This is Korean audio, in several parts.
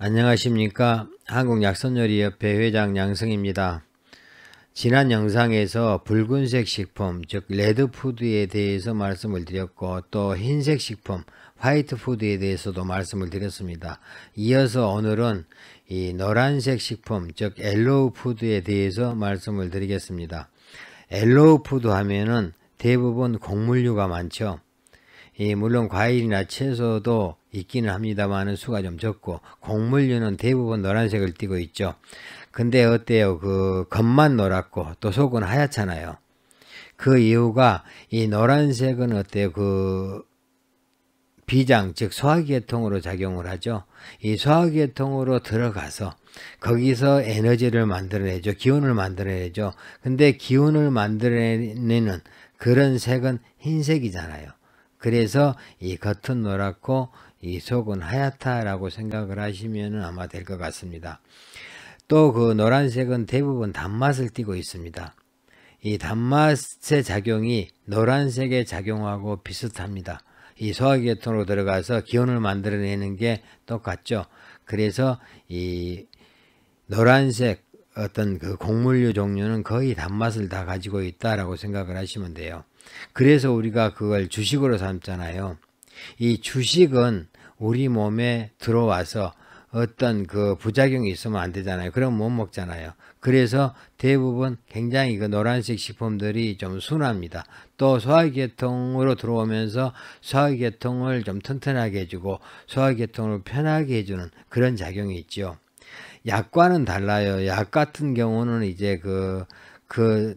안녕하십니까. 한국약선요리협회 회장 양승입니다. 지난 영상에서 붉은색 식품, 즉 레드푸드에 대해서 말씀을 드렸고, 또 흰색 식품, 화이트푸드에 대해서도 말씀을 드렸습니다. 이어서 오늘은 이 노란색 식품, 즉 옐로우푸드에 대해서 말씀을 드리겠습니다. 옐로우푸드 하면은 대부분 곡물류가 많죠. 물론 과일이나 채소도 있기는 합니다만 수가 좀 적고, 곡물류는 대부분 노란색을 띠고 있죠. 근데 어때요? 그 겉만 노랗고 또 속은 하얗잖아요. 그 이유가 이 노란색은 어때요? 그 비장, 즉 소화기계통으로 작용을 하죠. 이 소화기계통으로 들어가서 거기서 에너지를 만들어내죠. 기운을 만들어내죠. 근데 기운을 만들어내는 그런 색은 흰색이잖아요. 그래서 이 겉은 노랗고 이 속은 하얗다라고 생각을 하시면 아마 될 것 같습니다. 또 그 노란색은 대부분 단맛을 띠고 있습니다. 이 단맛의 작용이 노란색의 작용하고 비슷합니다. 이 소화기계통으로 들어가서 기운을 만들어내는 게 똑같죠. 그래서 이 노란색 어떤 그 곡물류 종류는 거의 단맛을 다 가지고 있다라고 생각을 하시면 돼요. 그래서 우리가 그걸 주식으로 삼잖아요. 이 주식은 우리 몸에 들어와서 어떤 그 부작용이 있으면 안 되잖아요. 그럼 못 먹잖아요. 그래서 대부분 굉장히 그 노란색 식품들이 좀 순합니다. 또 소화기계통으로 들어오면서 소화기계통을 좀 튼튼하게 해주고 소화기계통을 편하게 해주는 그런 작용이 있죠. 약과는 달라요. 약 같은 경우는 이제 그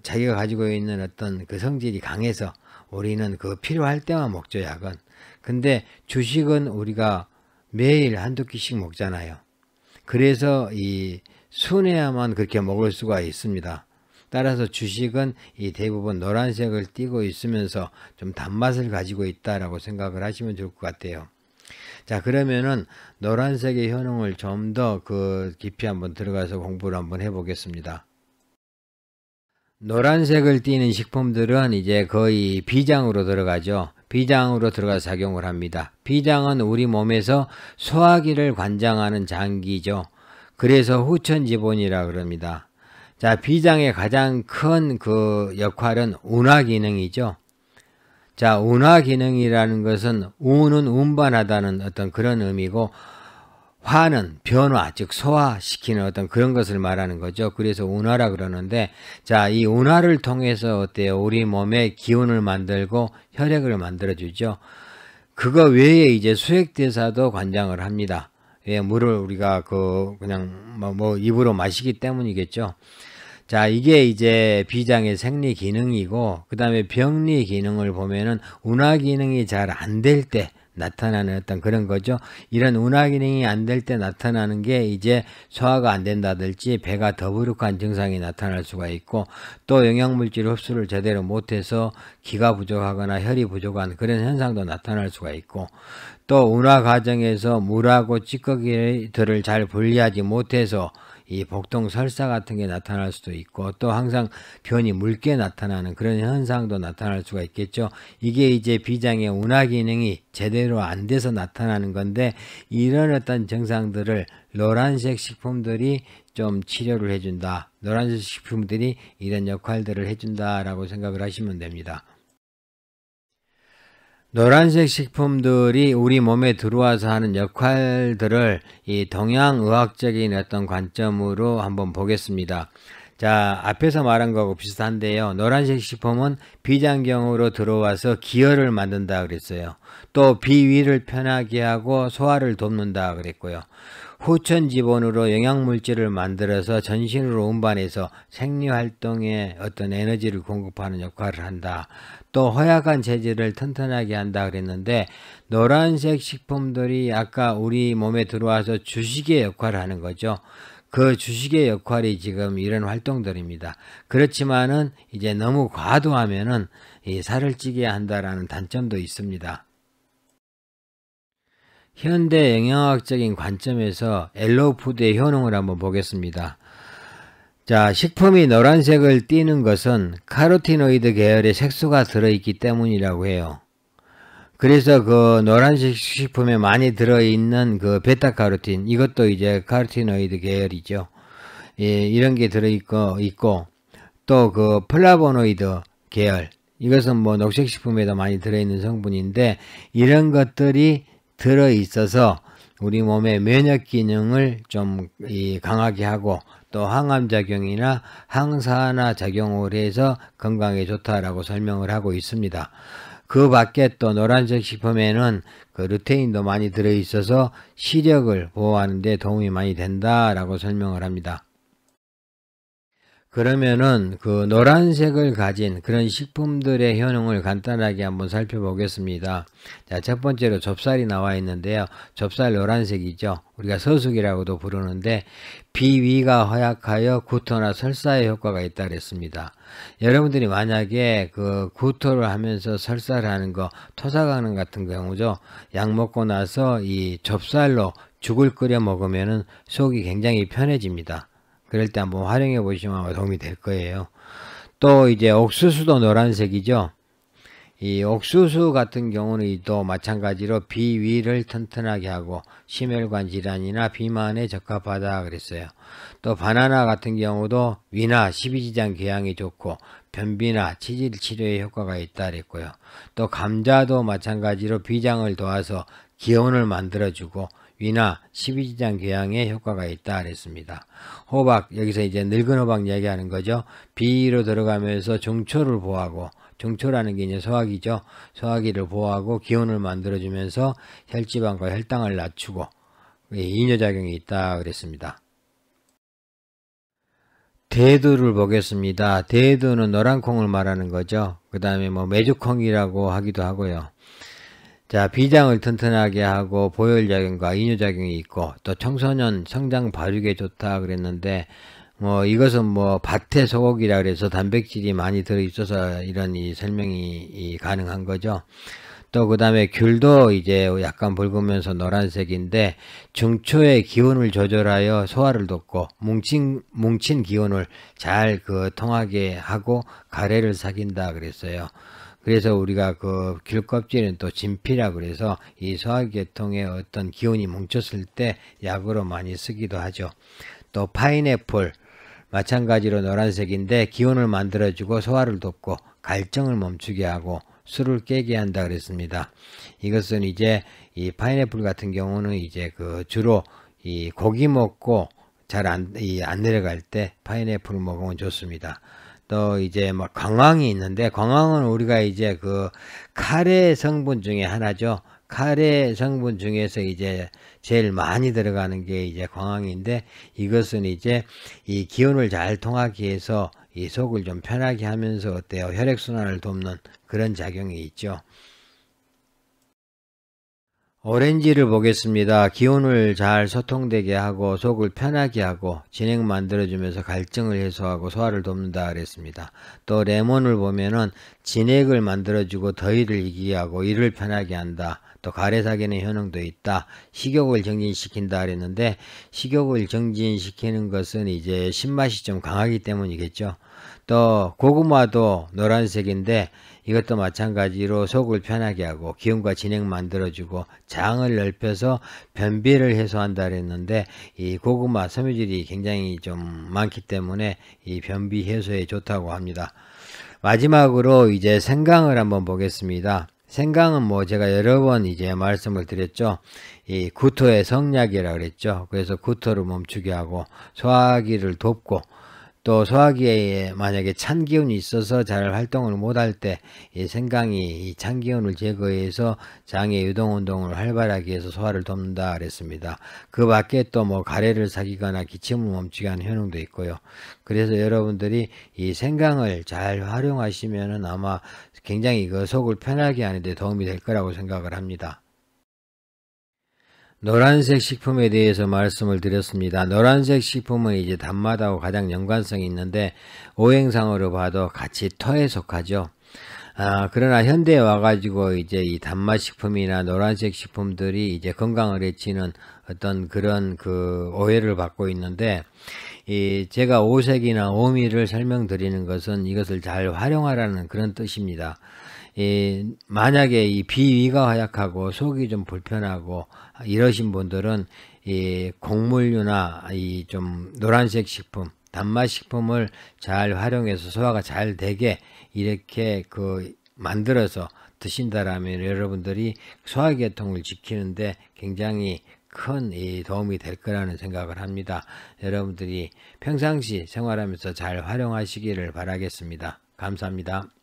자기가 가지고 있는 어떤 그 성질이 강해서 우리는 그 필요할 때만 먹죠, 약은. 근데 주식은 우리가 매일 한두 끼씩 먹잖아요. 그래서 이 순해야만 그렇게 먹을 수가 있습니다. 따라서 주식은 이 대부분 노란색을 띠고 있으면서 좀 단맛을 가지고 있다라고 생각을 하시면 좋을 것 같아요. 자, 그러면은 노란색의 효능을 좀 더 그 깊이 한번 들어가서 공부를 한번 해보겠습니다. 노란색을 띠는 식품들은 이제 거의 비장으로 들어가죠. 비장으로 들어가서 작용을 합니다. 비장은 우리 몸에서 소화기를 관장하는 장기죠. 그래서 후천지본이라 그럽니다. 자, 비장의 가장 큰 그 역할은 운화 기능이죠. 자, 운화 기능이라는 것은 운은 운반하다는 어떤 그런 의미고, 화는 변화, 즉 소화시키는 어떤 그런 것을 말하는 거죠. 그래서 운화라 그러는데, 자, 이 운화를 통해서 어때요? 우리 몸에 기운을 만들고 혈액을 만들어주죠. 그거 외에 이제 수액대사도 관장을 합니다. 왜? 물을 우리가 그냥 뭐 입으로 마시기 때문이겠죠. 자, 이게 이제 비장의 생리 기능이고, 그 다음에 병리 기능을 보면은 운화 기능이 잘 안 될 때 나타나는 어떤 그런 거죠. 이런 운화 기능이 안 될 때 나타나는 게 이제 소화가 안 된다든지 배가 더부룩한 증상이 나타날 수가 있고, 또 영양물질 흡수를 제대로 못해서 기가 부족하거나 혈이 부족한 그런 현상도 나타날 수가 있고, 또 운화 과정에서 물하고 찌꺼기들을 잘 분리하지 못해서 이 복통 설사 같은 게 나타날 수도 있고, 또 항상 변이 묽게 나타나는 그런 현상도 나타날 수가 있겠죠. 이게 이제 비장의 운화 기능이 제대로 안 돼서 나타나는 건데, 이런 어떤 증상들을 노란색 식품들이 좀 치료를 해준다. 노란색 식품들이 이런 역할들을 해준다라고 생각을 하시면 됩니다. 노란색 식품들이 우리 몸에 들어와서 하는 역할들을 이 동양의학적인 어떤 관점으로 한번 보겠습니다. 자, 앞에서 말한 거하고 비슷한데요. 노란색 식품은 비장경으로 들어와서 기혈을 만든다 그랬어요. 또 비위를 편하게 하고 소화를 돕는다 그랬고요. 후천지본으로 영양물질을 만들어서 전신으로 운반해서 생리활동에 어떤 에너지를 공급하는 역할을 한다. 또 허약한 체질을 튼튼하게 한다 그랬는데, 노란색 식품들이 아까 우리 몸에 들어와서 주식의 역할을 하는 거죠. 그 주식의 역할이 지금 이런 활동들입니다. 그렇지만은 이제 너무 과도하면은 이 살을 찌게 한다라는 단점도 있습니다. 현대 영양학적인 관점에서 옐로우푸드의 효능을 한번 보겠습니다. 자, 식품이 노란색을 띠는 것은 카로티노이드 계열의 색소가 들어있기 때문이라고 해요. 그래서 그 노란색 식품에 많이 들어있는 그 베타카로틴, 이것도 이제 카로티노이드 계열이죠. 예, 이런 게 있고, 또 그 플라보노이드 계열, 이것은 뭐 녹색식품에도 많이 들어있는 성분인데, 이런 것들이 들어있어서 우리 몸의 면역 기능을 좀 강하게 하고, 또 항암작용이나 항산화 작용을 해서 건강에 좋다라고 설명을 하고 있습니다. 그 밖에 또 노란색 식품에는 그 루테인도 많이 들어있어서 시력을 보호하는 데 도움이 많이 된다라고 설명을 합니다. 그러면은 그 노란색을 가진 그런 식품들의 효능을 간단하게 한번 살펴보겠습니다. 자, 첫 번째로 좁쌀이 나와 있는데요. 좁쌀 노란색이죠. 우리가 서숙이라고도 부르는데 비위가 허약하여 구토나 설사에 효과가 있다 그랬습니다. 여러분들이 만약에 그 구토를 하면서 설사를 하는 거, 토사가는 같은 경우죠. 약 먹고 나서 이 좁쌀로 죽을 끓여 먹으면은 속이 굉장히 편해집니다. 그럴 때 한번 활용해 보시면 도움이 될 거예요. 또 이제 옥수수도 노란색이죠. 이 옥수수 같은 경우는 또 마찬가지로 비위를 튼튼하게 하고 심혈관 질환이나 비만에 적합하다 그랬어요. 또 바나나 같은 경우도 위나 십이지장 궤양에 좋고 변비나 치질 치료에 효과가 있다 그랬고요. 또 감자도 마찬가지로 비장을 도와서 기운을 만들어주고 위나 십이지장 궤양에 효과가 있다 그랬습니다. 호박, 여기서 이제 늙은 호박 얘기하는 거죠. 비위로 들어가면서 중초를 보호하고, 중초라는 게 이제 소화기죠. 소화기를 보호하고 기운을 만들어주면서 혈지방과 혈당을 낮추고 이뇨작용이 있다 그랬습니다. 대두를 보겠습니다. 대두는 노란콩을 말하는 거죠. 그 다음에 뭐 메주콩이라고 하기도 하고요. 자, 비장을 튼튼하게 하고 보혈작용과 이뇨작용이 있고 또 청소년 성장 발육에 좋다 그랬는데 뭐 이것은 뭐 밭의 소고기라 그래서 단백질이 많이 들어있어서 이런 이 설명이 가능한 거죠. 또 그 다음에 귤도 이제 약간 붉으면서 노란색인데 중초의 기운을 조절하여 소화를 돕고 뭉친 기운을 잘 그 통하게 하고 가래를 삭인다 그랬어요. 그래서 우리가 그 귤 껍질은 또 진피라 그래서 이 소화계통에 어떤 기운이 뭉쳤을 때 약으로 많이 쓰기도 하죠. 또 파인애플 마찬가지로 노란색인데 기운을 만들어주고 소화를 돕고 갈증을 멈추게 하고 술을 깨게 한다 그랬습니다. 이것은 이제 이 파인애플 같은 경우는 이제 그 주로 이 고기 먹고 잘 안 내려갈 때 파인애플을 먹으면 좋습니다. 또 이제 뭐 광황이 있는데 광황은 우리가 이제 그 카레 성분 중에 하나죠. 카레 성분 중에서 이제 제일 많이 들어가는 게 이제 광황인데 이것은 이제 이 기운을 잘 통하게 해서 이 속을 좀 편하게 하면서 어때요? 혈액순환을 돕는 그런 작용이 있죠. 오렌지를 보겠습니다. 기운을 잘 소통되게 하고 속을 편하게 하고 진행 만들어주면서 갈증을 해소하고 소화를 돕는다 그랬습니다. 또 레몬을 보면은 진액을 만들어주고 더위를 이기게 하고 이를 편하게 한다. 또 가래 사기는 효능도 있다. 식욕을 정진시킨다 그랬는데 식욕을 정진시키는 것은 이제 신맛이 좀 강하기 때문이겠죠. 또 고구마도 노란색인데 이것도 마찬가지로 속을 편하게 하고 기운과 진행 만들어주고 장을 넓혀서 변비를 해소한다 그랬는데 이 고구마 섬유질이 굉장히 좀 많기 때문에 이 변비 해소에 좋다고 합니다. 마지막으로 이제 생강을 한번 보겠습니다. 생강은 뭐 제가 여러 번 이제 말씀을 드렸죠. 이 구토의 성약이라고 그랬죠. 그래서 구토를 멈추게 하고 소화기를 돕고 또 소화기에 만약에 찬 기운이 있어서 잘 활동을 못할 때 이 생강이 이 찬 기운을 제거해서 장의 유동 운동을 활발하게 해서 소화를 돕는다 그랬습니다. 그 밖에 또 뭐 가래를 삭이거나 기침을 멈추게 하는 효능도 있고요. 그래서 여러분들이 이 생강을 잘 활용하시면은 아마 굉장히 그 속을 편하게 하는 데 도움이 될 거라고 생각을 합니다. 노란색 식품에 대해서 말씀을 드렸습니다. 노란색 식품은 이제 단맛하고 가장 연관성이 있는데 오행상으로 봐도 같이 토에 속하죠. 그러나 현대에 와가지고 이제 이 단맛 식품이나 노란색 식품들이 이제 건강을 해치는 어떤 그런 그 오해를 받고 있는데 제가 오색이나 오미를 설명드리는 것은 이것을 잘 활용하라는 그런 뜻입니다. 만약에 이 비위가 허약하고 속이 좀 불편하고 이러신 분들은 이 곡물류나 이 좀 노란색 식품, 단맛 식품을 잘 활용해서 소화가 잘 되게 이렇게 만들어서 드신다라면 여러분들이 소화계통을 지키는데 굉장히 큰 도움이 될 거라는 생각을 합니다. 여러분들이 평상시 생활하면서 잘 활용하시기를 바라겠습니다. 감사합니다.